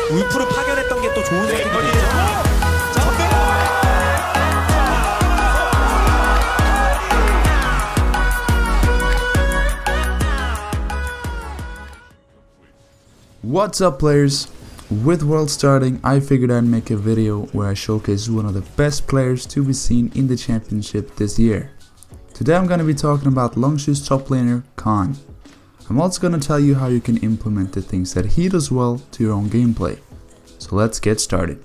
울프를 파견했던 게 또 좋은 생각이 됐죠. What's up, players? With World starting, I figured I'd make a video where I showcase one of the best players to be seen in the championship this year. Today I'm gonna be talking about Longshu's top laner, Khan. I'm also gonna tell you how you can implement the things that he does well to your own gameplay. So let's get started.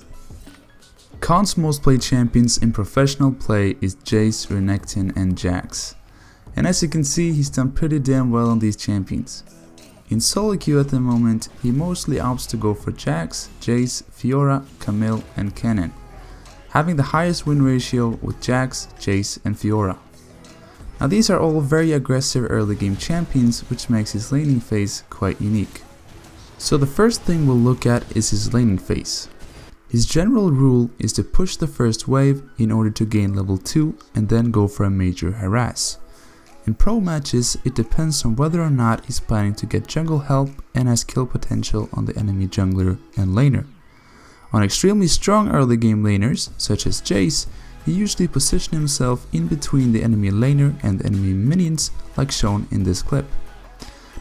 Khan's most played champions in professional play is Jace, Renekton and Jax. And as you can see, he's done pretty damn well on these champions. In solo queue at the moment, he mostly opts to go for Jax, Jace, Fiora, Camille and Kennen, having the highest win ratio with Jax, Jace and Fiora. Now these are all very aggressive early game champions, which makes his laning phase quite unique. So the first thing we'll look at is his laning phase. His general rule is to push the first wave in order to gain level 2 and then go for a major harass. In pro matches, it depends on whether or not he's planning to get jungle help and has kill potential on the enemy jungler and laner. On extremely strong early game laners, such as Jace, he usually positions himself in between the enemy laner and the enemy minions, like shown in this clip.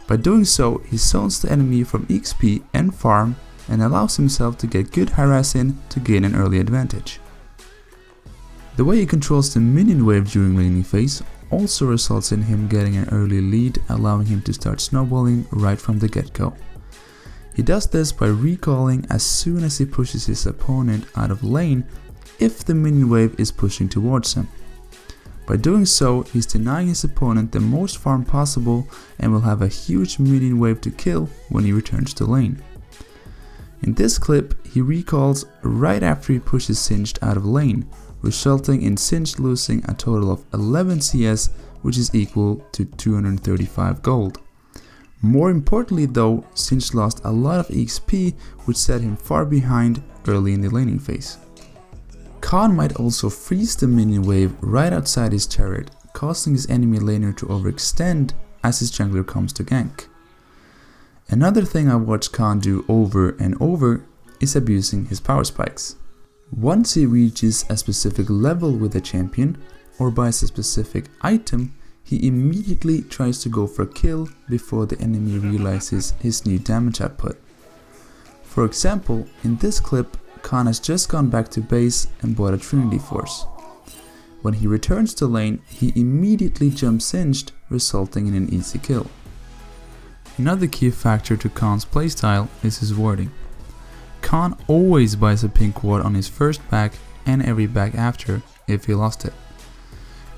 By doing so, he zones the enemy from XP and farm and allows himself to get good harass in to gain an early advantage. The way he controls the minion wave during laning phase also results in him getting an early lead, allowing him to start snowballing right from the get-go. He does this by recalling as soon as he pushes his opponent out of lane if the minion wave is pushing towards him. By doing so, he's denying his opponent the most farm possible and will have a huge minion wave to kill when he returns to lane. In this clip, he recalls right after he pushes Singed out of lane, resulting in Singed losing a total of 11 CS, which is equal to 235 gold. More importantly though, Singed lost a lot of XP, which set him far behind early in the laning phase. Khan might also freeze the minion wave right outside his turret, causing his enemy laner to overextend as his jungler comes to gank. Another thing I've watched Khan do over and over is abusing his power spikes. Once he reaches a specific level with a champion or buys a specific item, he immediately tries to go for a kill before the enemy realizes his new damage output. For example, in this clip, Khan has just gone back to base and bought a Trinity Force. When he returns to lane, he immediately jumps Singed, resulting in an easy kill. Another key factor to Khan's playstyle is his warding. Khan always buys a pink ward on his first back and every back after if he lost it.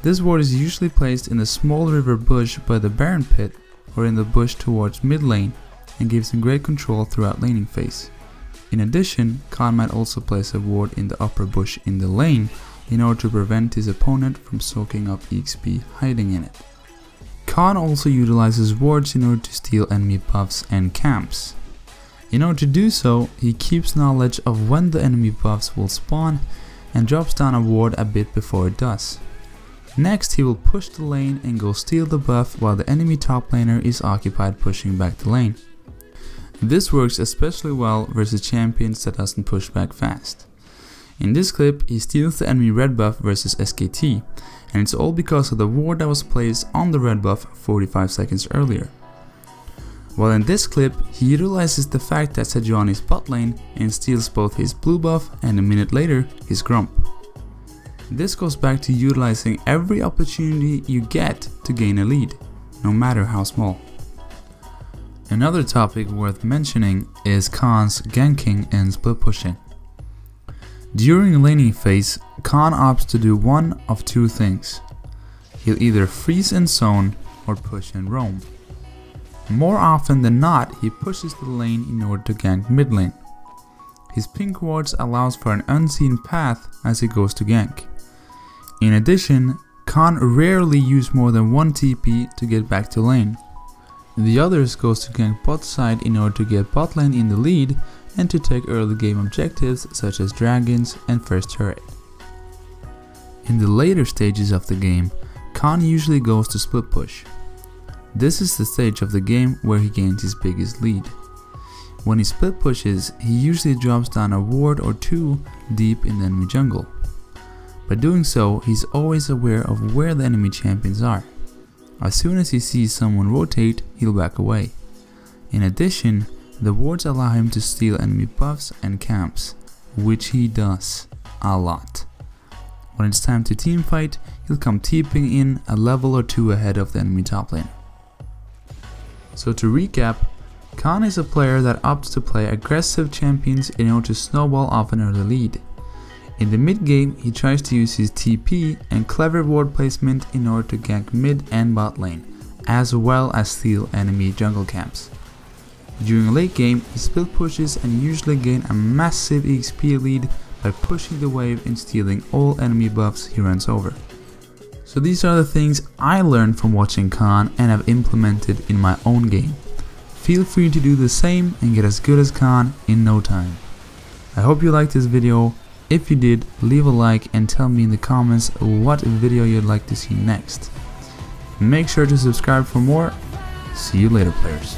This ward is usually placed in the small river bush by the Baron pit or in the bush towards mid lane and gives him great control throughout laning phase. In addition, Khan might also place a ward in the upper bush in the lane in order to prevent his opponent from soaking up XP hiding in it. Khan also utilizes wards in order to steal enemy buffs and camps. In order to do so, he keeps knowledge of when the enemy buffs will spawn and drops down a ward a bit before it does. Next, he will push the lane and go steal the buff while the enemy top laner is occupied pushing back the lane. This works especially well versus champions that doesn't push back fast. In this clip, he steals the enemy red buff versus SKT, and it's all because of the ward that was placed on the red buff 45 seconds earlier. While in this clip, he utilizes the fact that Sejuani is bot lane and steals both his blue buff and a minute later his grump. This goes back to utilizing every opportunity you get to gain a lead, no matter how small. Another topic worth mentioning is Khan's ganking and split pushing. During laning phase, Khan opts to do one of two things. He'll either freeze and zone or push and roam. More often than not, he pushes the lane in order to gank mid lane. His pink wards allows for an unseen path as he goes to gank. In addition, Khan rarely uses more than one TP to get back to lane. The others goes to gank bot side in order to get bot lane in the lead and to take early game objectives such as dragons and first turret. In the later stages of the game, Khan usually goes to split push. This is the stage of the game where he gains his biggest lead. When he split pushes, he usually drops down a ward or two deep in the enemy jungle. By doing so, he's always aware of where the enemy champions are. As soon as he sees someone rotate, he'll back away. In addition, the wards allow him to steal enemy buffs and camps, which he does a lot. When it's time to teamfight, he'll come TPing in a level or two ahead of the enemy top laner. So to recap, Khan is a player that opts to play aggressive champions in order to snowball off an early lead. In the mid game, he tries to use his TP and clever ward placement in order to gank mid and bot lane, as well as steal enemy jungle camps. During a late game, he split pushes and usually gain a massive EXP lead by pushing the wave and stealing all enemy buffs he runs over. So these are the things I learned from watching Khan and have implemented in my own game. Feel free to do the same and get as good as Khan in no time. I hope you liked this video. If you did, leave a like and tell me in the comments what video you'd like to see next. Make sure to subscribe for more. See you later, players.